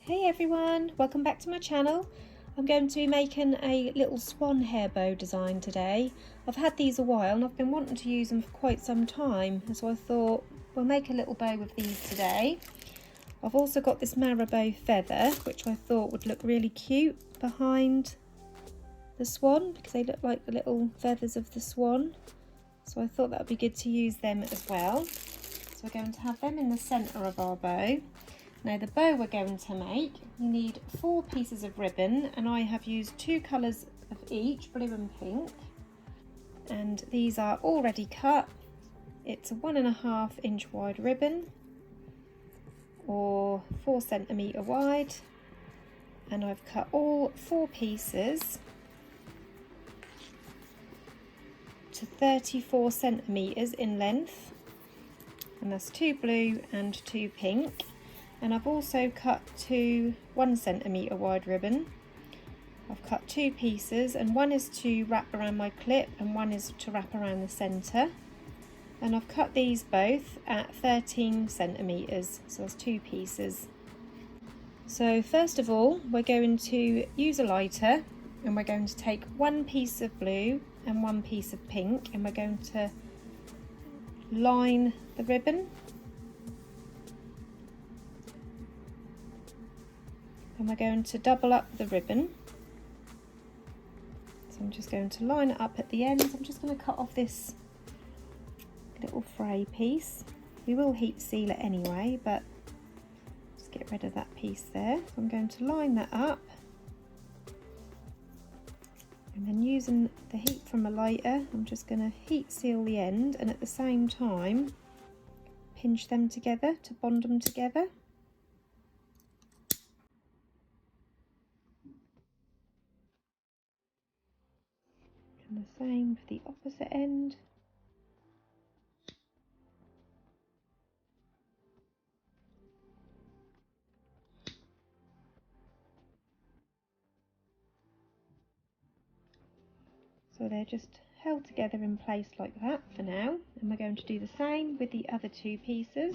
Hey everyone, welcome back to my channel. I'm going to be making a little swan hair bow design today. I've had these a while and I've been wanting to use them for quite some time, and so I thought we'll make a little bow with these today. I've also got this marabou feather, which I thought would look really cute behind the swan because they look like the little feathers of the swan. So I thought that would be good to use them as well. So we're going to have them in the centre of our bow. Now the bow we're going to make, you need 4 pieces of ribbon, and I have used 2 colours of each, blue and pink, and these are already cut. It's a 1.5 inch wide ribbon or 4 centimetre wide, and I've cut all 4 pieces to 34 centimetres in length, and that's 2 blue and 2 pink. And I've also cut 2 1 centimetre wide ribbon. I've cut 2 pieces, and one is to wrap around my clip and one is to wrap around the centre. And I've cut these both at 13 centimetres, so that's 2 pieces. So first of all, we're going to use a lighter, and we're going to take 1 piece of blue and 1 piece of pink, and we're going to line the ribbon. And we're going to double up the ribbon. So I'm just going to line it up at the end. I'm just going to cut off this little fray piece. We will heat seal it anyway, but just get rid of that piece there. So I'm going to line that up. And then using the heat from a lighter, I'm just going to heat seal the end, and at the same time pinch them together to bond them together. And the same for the opposite end. So they're just held together in place like that for now, and we're going to do the same with the other 2 pieces.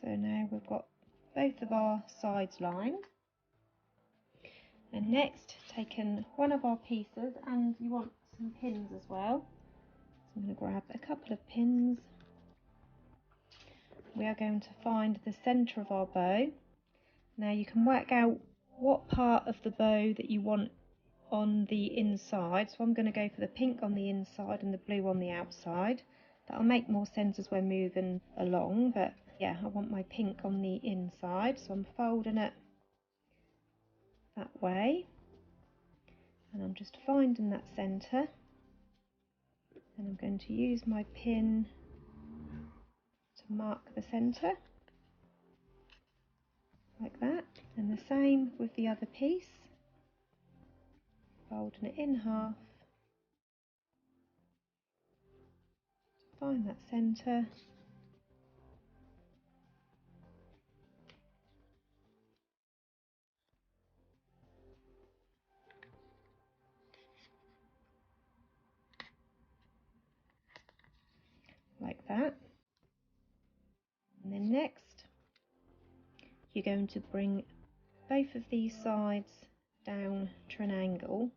So now we've got both of our sides lined, and next taken one of our pieces, and you want some pins as well, so I'm going to grab a couple of pins. We are going to find the centre of our bow. Now you can work out what part of the bow that you want on the inside, so I'm going to go for the pink on the inside and the blue on the outside. That'll make more sense as we're moving along, but yeah, I want my pink on the inside, so I'm folding it that way, and I'm just finding that centre, and I'm going to use my pin to mark the centre like that, and the same with the other piece, folding it in half to find that centre. Like that. And then next you're going to bring both of these sides down to an angle,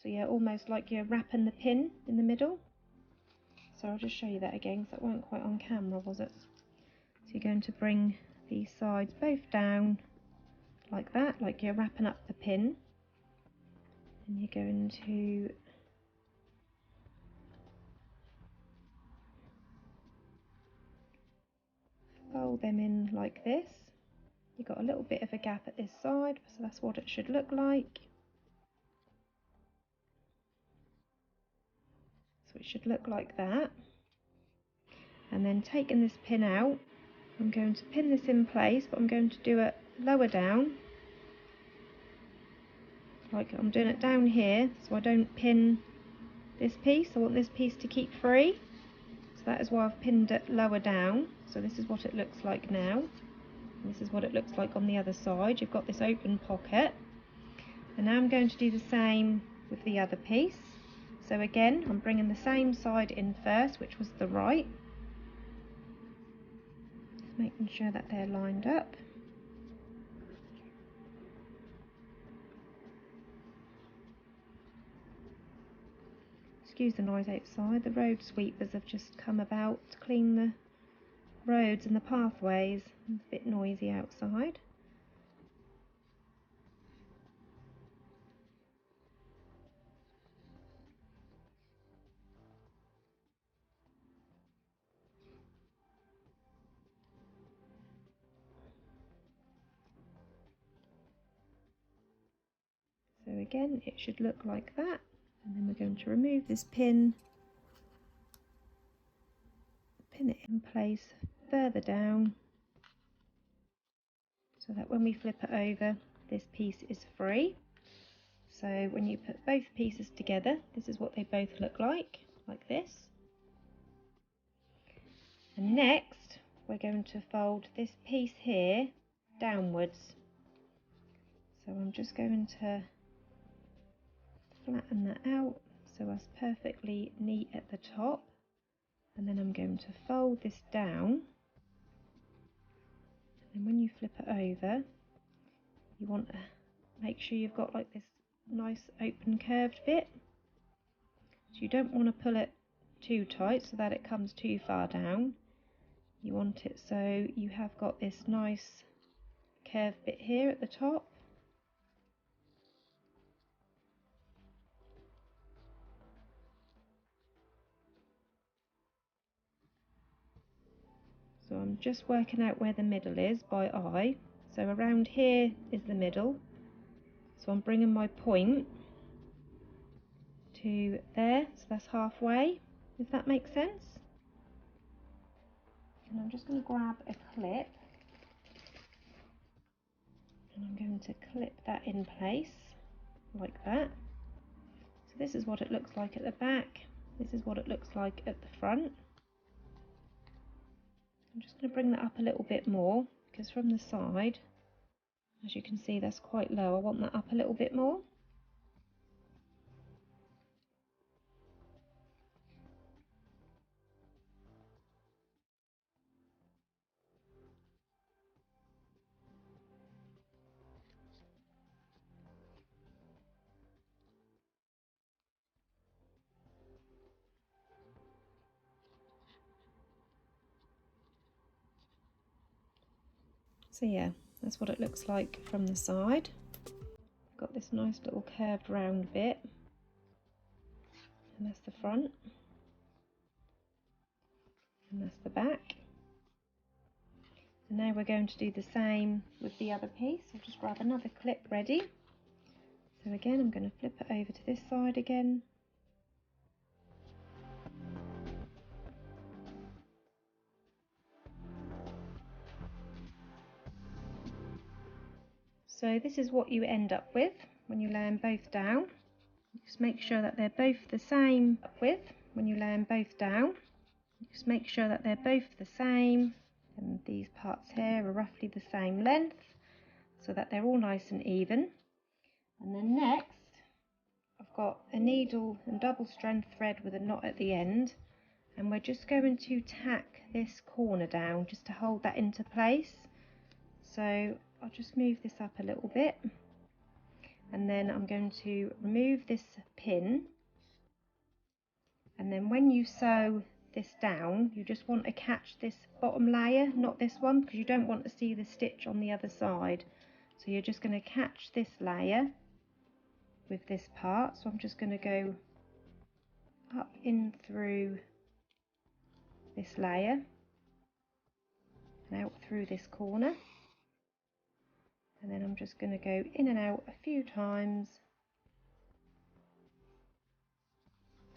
so yeah, almost like you're wrapping the pin in the middle. So I'll just show you that again because that weren't quite on camera, was it? So you're going to bring these sides both down like that, like you're wrapping up the pin, and you're going to fold them in like this. You've got a little bit of a gap at this side, so that's what it should look like. So it should look like that. And then taking this pin out, I'm going to pin this in place, but I'm going to do it lower down, like I'm doing it down here, so I don't pin this piece. I want this piece to keep free, so that is why I've pinned it lower down. So this is what it looks like now. And this is what it looks like on the other side. You've got this open pocket, and now I'm going to do the same with the other piece. So again, I'm bringing the same side in first, which was the right, just making sure that they're lined up. Excuse the noise outside, the road sweepers have just come about to clean the roads and the pathways. It's a bit noisy outside. So again, it should look like that, and then we're going to remove this pin, pin it in place further down, so that when we flip it over, this piece is free. So when you put both pieces together, this is what they both look like this. And next, we're going to fold this piece here downwards. So I'm just going to flatten that out so it's perfectly neat at the top, and then I'm going to fold this down, and when you flip it over, you want to make sure you've got like this nice open curved bit. So you don't want to pull it too tight so that it comes too far down. You want it so you have got this nice curved bit here at the top. So I'm just working out where the middle is by eye. So around here is the middle. So I'm bringing my point to there, so that's halfway, if that makes sense. And I'm just going to grab a clip, and I'm going to clip that in place like that. So this is what it looks like at the back. This is what it looks like at the front. I'm just going to bring that up a little bit more, because from the side, as you can see, that's quite low. I want that up a little bit more. So yeah, that's what it looks like from the side. Got this nice little curved round bit, and that's the front, and that's the back. So now we're going to do the same with the other piece. I'll just grab another clip ready. So again, I'm going to flip it over to this side again. So this is what you end up with when you lay them both down. Just make sure that they're both the same width when you lay them both down. Just make sure that they're both the same, and these parts here are roughly the same length, so that they're all nice and even. And then next, I've got a needle and double strand thread with a knot at the end, and we're just going to tack this corner down just to hold that into place. So I'll just move this up a little bit, and then I'm going to remove this pin, and then when you sew this down, you just want to catch this bottom layer, not this one, because you don't want to see the stitch on the other side. So you're just going to catch this layer with this part. So I'm just going to go up in through this layer and out through this corner, and then I'm just going to go in and out a few times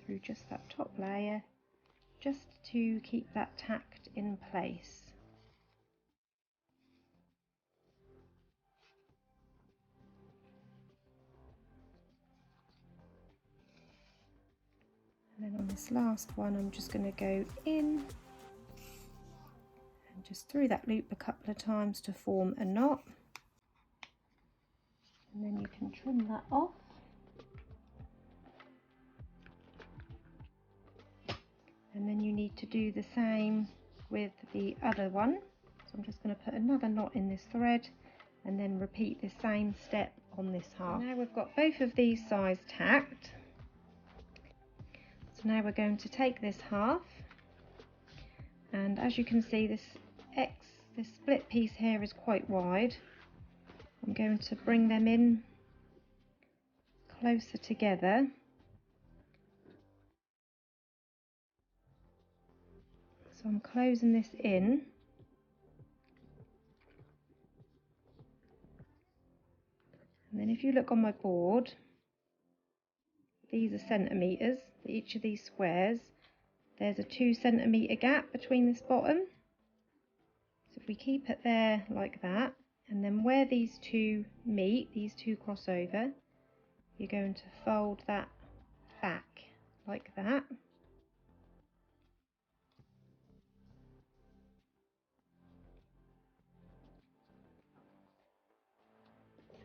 through just that top layer, just to keep that tacked in place. And then on this last one, I'm just going to go in and just through that loop a couple of times to form a knot. And then you can trim that off. And then you need to do the same with the other one. So I'm just going to put another knot in this thread and then repeat the same step on this half. So now we've got both of these sides tacked. So now we're going to take this half, and as you can see, this split piece here is quite wide. I'm going to bring them in closer together. So I'm closing this in. And then if you look on my board, these are centimetres for each of these squares. There's a 2 centimetre gap between this bottom. So if we keep it there like that, and then where these two meet, these two cross over, you're going to fold that back like that.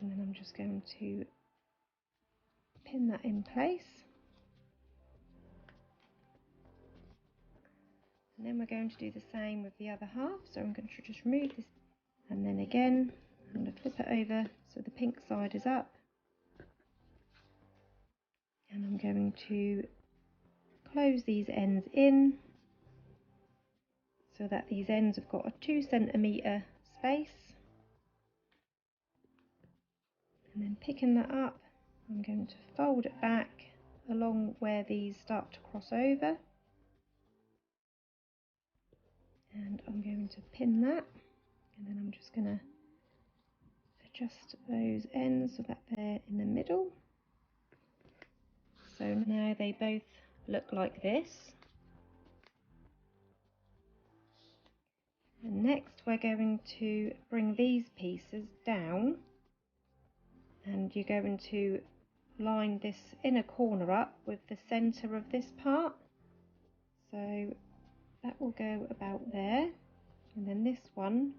And then I'm just going to pin that in place. And then we're going to do the same with the other half. So I'm going to just remove this, and then again I'm going to flip it over so the pink side is up. And I'm going to close these ends in so that these ends have got a 2 centimetre space. And then picking that up, I'm going to fold it back along where these start to cross over. And I'm going to pin that, and then I'm just going to adjust those ends so that they're in the middle. So now they both look like this. And next we're going to bring these pieces down, and you're going to line this inner corner up with the centre of this part. So that will go about there, and then this one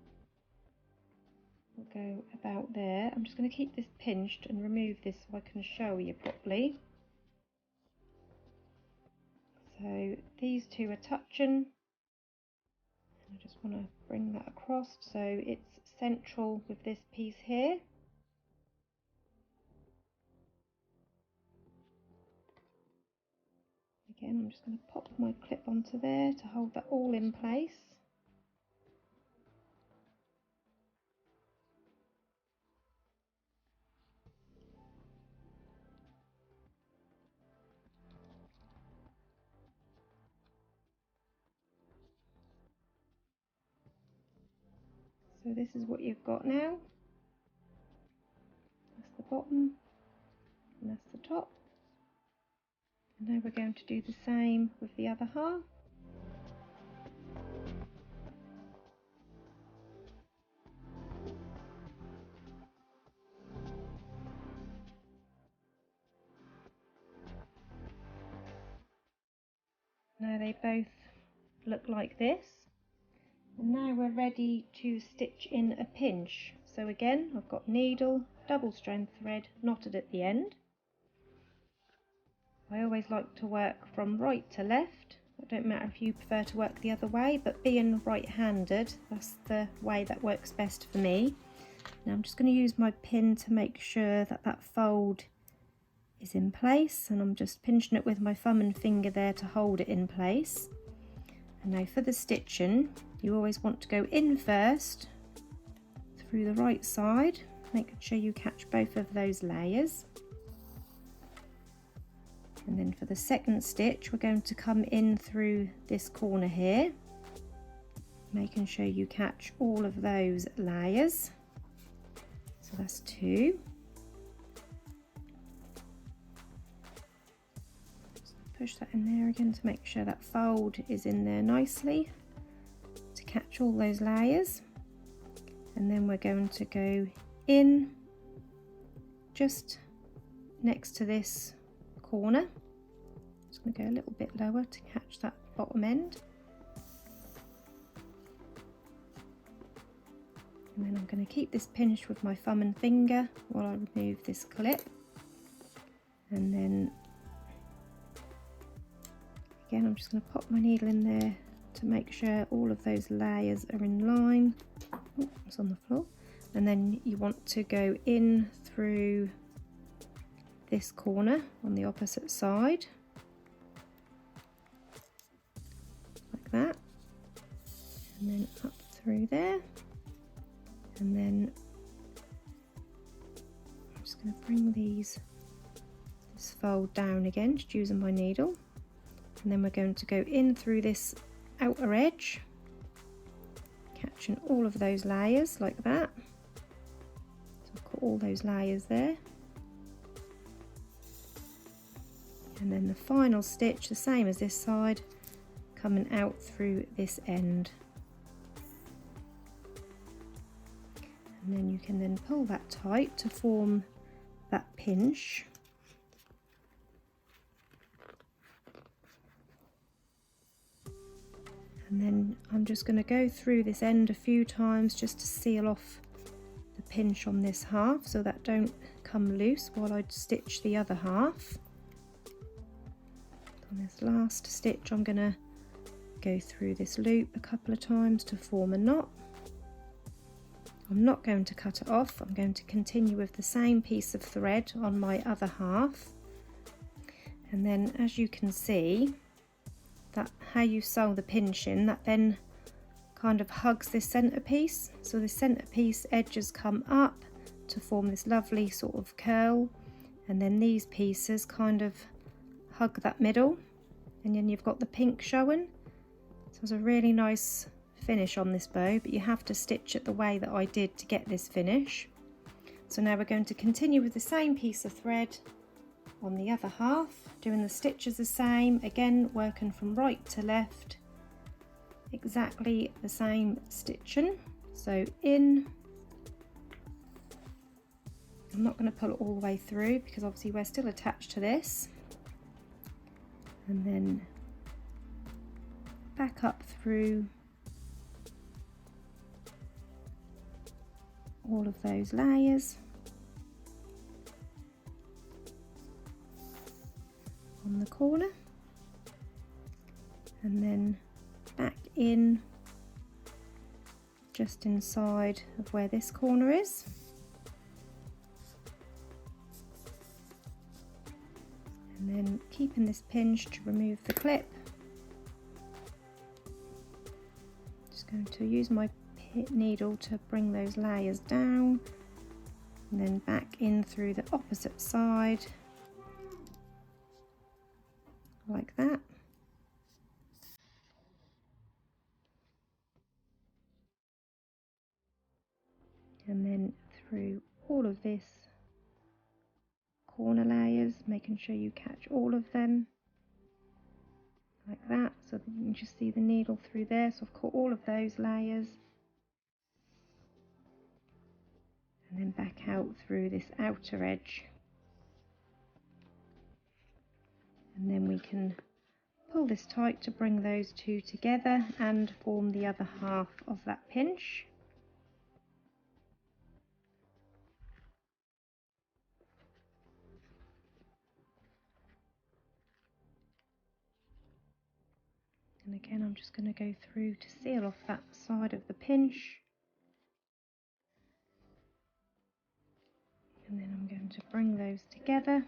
will go about there. I'm just going to keep this pinched and remove this so I can show you properly. So these two are touching, and I just want to bring that across so it's central with this piece here. Again, I'm just going to pop my clip onto there to hold that all in place. So this is what you've got now. That's the bottom and that's the top. And now we're going to do the same with the other half. Now they both look like this. And now we're ready to stitch in a pinch. So again, I've got needle, double strand thread knotted at the end. I always like to work from right to left. It don't matter if you prefer to work the other way, but being right-handed, that's the way that works best for me. Now I'm just going to use my pin to make sure that that fold is in place, and I'm just pinching it with my thumb and finger there to hold it in place. And now for the stitching, you always want to go in first through the right side, making sure you catch both of those layers. And then for the second stitch, we're going to come in through this corner here, making sure you catch all of those layers. So that's 2. Push that in there again to make sure that fold is in there nicely to catch all those layers. And then we're going to go in just next to this corner. just going to go a little bit lower to catch that bottom end. And then I'm going to keep this pinched with my thumb and finger while I remove this clip. And then again, I'm just going to pop my needle in there to make sure all of those layers are in line. Oh, it's on the floor. And then you want to go in through this corner on the opposite side, like that, and then up through there. And then I'm just going to bring this fold down again, just using my needle. And then we're going to go in through this outer edge, catching all of those layers like that. So I've got all those layers there. And then the final stitch, the same as this side, coming out through this end. And then you can then pull that tight to form that pinch. And then I'm just going to go through this end a few times just to seal off the pinch on this half so that don't come loose while I stitch the other half. On this last stitch I'm going to go through this loop a couple of times to form a knot. I'm not going to cut it off, I'm going to continue with the same piece of thread on my other half. And then as you can see, that how you sew the pinching, that then kind of hugs this centerpiece. So the centerpiece edges come up to form this lovely sort of curl, and then these pieces kind of hug that middle, and then you've got the pink showing. So it's a really nice finish on this bow, but you have to stitch it the way that I did to get this finish. So now we're going to continue with the same piece of thread on the other half, doing the stitches the same, again working from right to left, exactly the same stitching. So in, I'm not going to pull it all the way through because obviously we're still attached to this, and then back up through all of those layers on the corner, and then back in just inside of where this corner is, and then keeping this pinch to remove the clip. Just going to use my needle to bring those layers down, and then back in through the opposite side like that. And then through all of this corner layers, making sure you catch all of them like that, so that you can just see the needle through there. So I've caught all of those layers, and then back out through this outer edge, and then we can pull this tight to bring those two together and form the other half of that pinch. And again, I'm just going to go through to seal off that side of the pinch, and then I'm going to bring those together.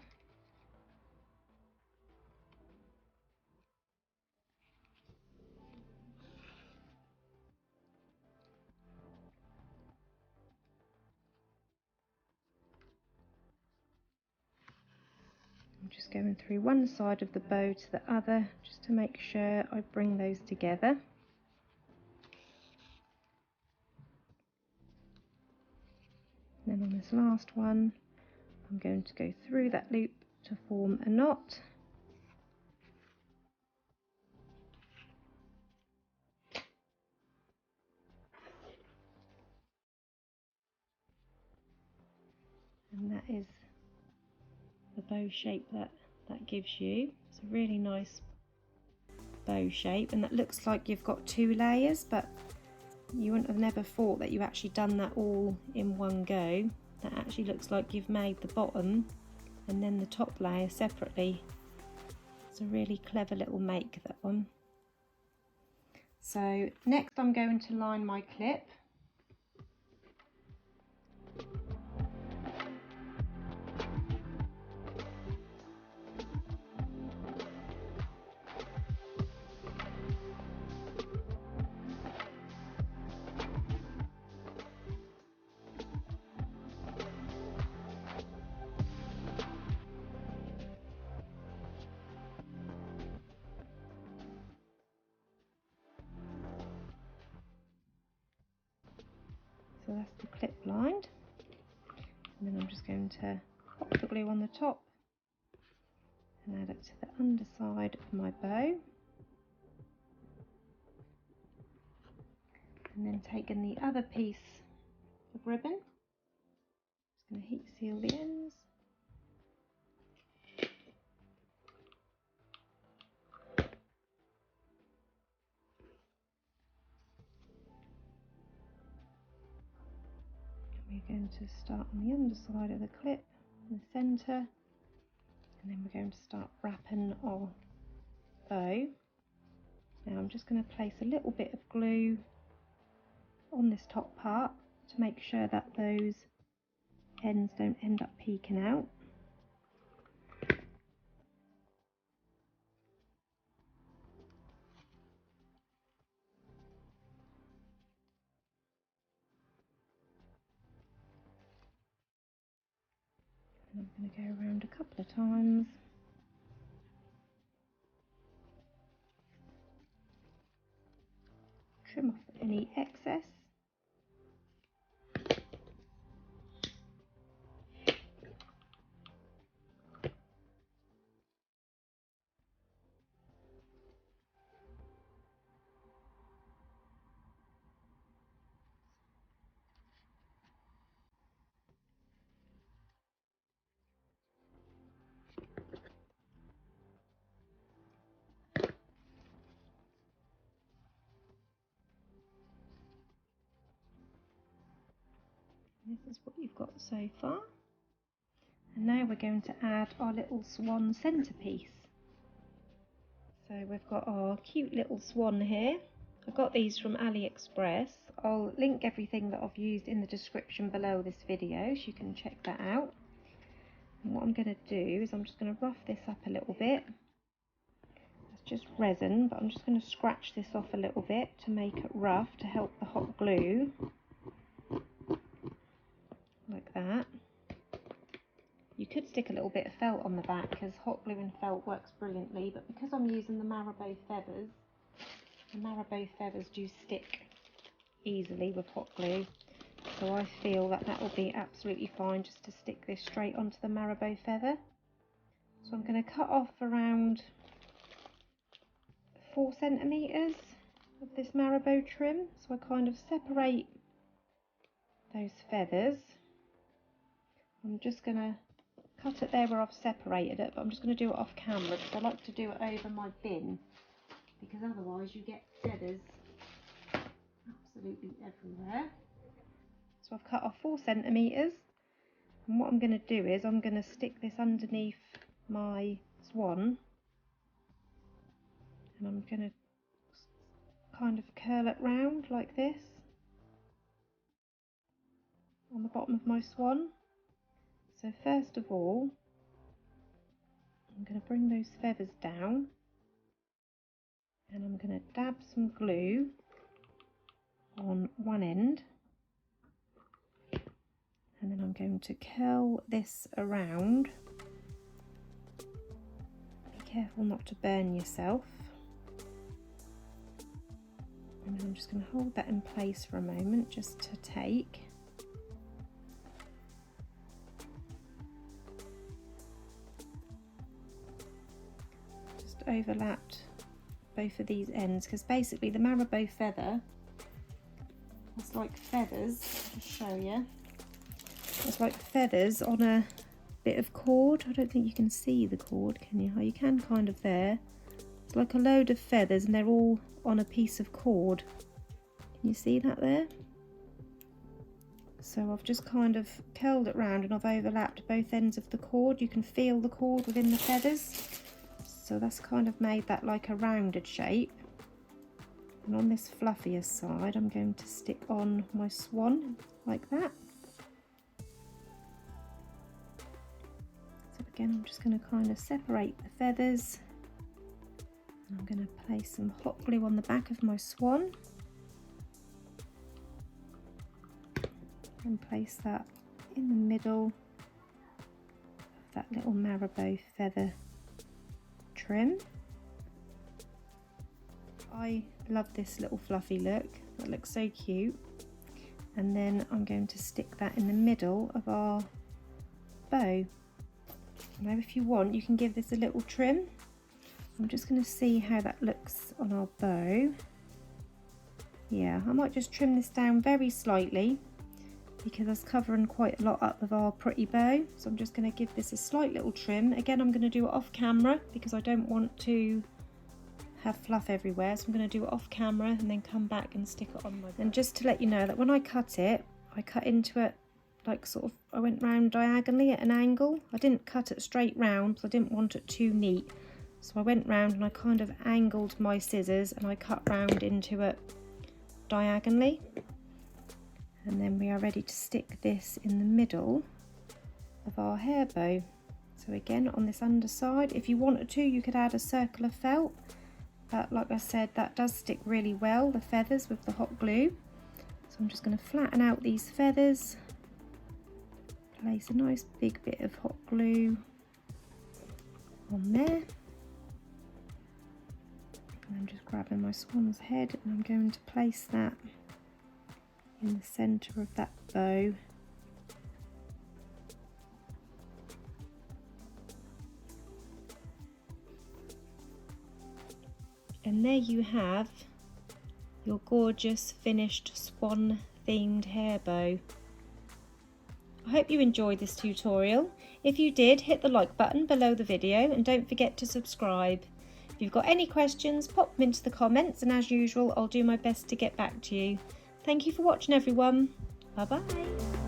I'm just going through one side of the bow to the other just to make sure I bring those together. Then on this last one, I'm going to go through that loop to form a knot. And that is the bow shape that that gives you. It's a really nice bow shape, and that looks like you've got 2 layers, but you wouldn't have never thought that you actually done that all in one go. That actually looks like you've made the bottom and then the top layer separately. It's a really clever little make, that one. So next I'm going to line my clip. So that's the clip lined, and then I'm just going to pop the glue on the top and add it to the underside of my bow, and then taking the other piece of ribbon, just going to heat seal the ends. We're going to start on the underside of the clip in the centre, and then we're going to start wrapping our bow. Now I'm just going to place a little bit of glue on this top part to make sure that those ends don't end up peeking out. And I'm going to go around a couple of times. Trim off any excess. This is what you've got so far. And now we're going to add our little swan centerpiece. So we've got our cute little swan here. I got these from AliExpress. I'll link everything that I've used in the description below this video, so you can check that out. And what I'm going to do is I'm just going to rough this up a little bit. It's just resin, but I'm just going to scratch this off a little bit to make it rough to help the hot glue. Like that. You could stick a little bit of felt on the back, because hot glue and felt works brilliantly, but because I'm using the marabou feathers do stick easily with hot glue, so I feel that that will be absolutely fine just to stick this straight onto the marabou feather. So I'm going to cut off around 4 centimetres of this marabou trim, so I kind of separate those feathers. I'm just going to cut it there where I've separated it, but I'm just going to do it off camera because I like to do it over my bin, because otherwise you get feathers absolutely everywhere. So I've cut off 4 centimetres, and what I'm going to do is I'm going to stick this underneath my swan, and I'm going to kind of curl it round like this on the bottom of my swan. So first of all, I'm going to bring those feathers down, and I'm going to dab some glue on one end, and then I'm going to curl this around. Be careful not to burn yourself. And then I'm just going to hold that in place for a moment just to take. Overlapped both of these ends, because basically the marabou feather, it's like feathers, I'll show you, it's like feathers on a bit of cord. I don't think you can see the cord, can you? Oh, you can kind of there. It's like a load of feathers and they're all on a piece of cord. Can you see that there? So I've just kind of curled it round and I've overlapped both ends of the cord. You can feel the cord within the feathers. So that's kind of made that like a rounded shape. And on this fluffier side, I'm going to stick on my swan like that. So again, I'm just going to kind of separate the feathers. And I'm going to place some hot glue on the back of my swan. And place that in the middle of that little marabou feather trim. I love this little fluffy look. That looks so cute. And then I'm going to stick that in the middle of our bow. Now if you want, you can give this a little trim. I'm just going to see how that looks on our bow. Yeah, I might just trim this down very slightly because I was covering quite a lot up of our pretty bow. So I'm just going to give this a slight little trim. Again, I'm going to do it off camera because I don't want to have fluff everywhere. So I'm going to do it off camera and then come back and stick it on my bow. And just to let you know that when I cut it, I cut into it like sort of, I went round diagonally at an angle. I didn't cut it straight round because I didn't want it too neat. So I went round and I kind of angled my scissors and I cut round into it diagonally. And then we are ready to stick this in the middle of our hair bow. So again, on this underside, if you wanted to, you could add a circle of felt. But like I said, that does stick really well, the feathers with the hot glue. So I'm just going to flatten out these feathers. Place a nice big bit of hot glue on there. And I'm just grabbing my swan's head and I'm going to place that in the centre of that bow. And there you have your gorgeous finished swan themed hair bow. I hope you enjoyed this tutorial. If you did, hit the like button below the video and don't forget to subscribe. If you've got any questions, pop them into the comments and as usual, I'll do my best to get back to you. Thank you for watching everyone. Bye bye.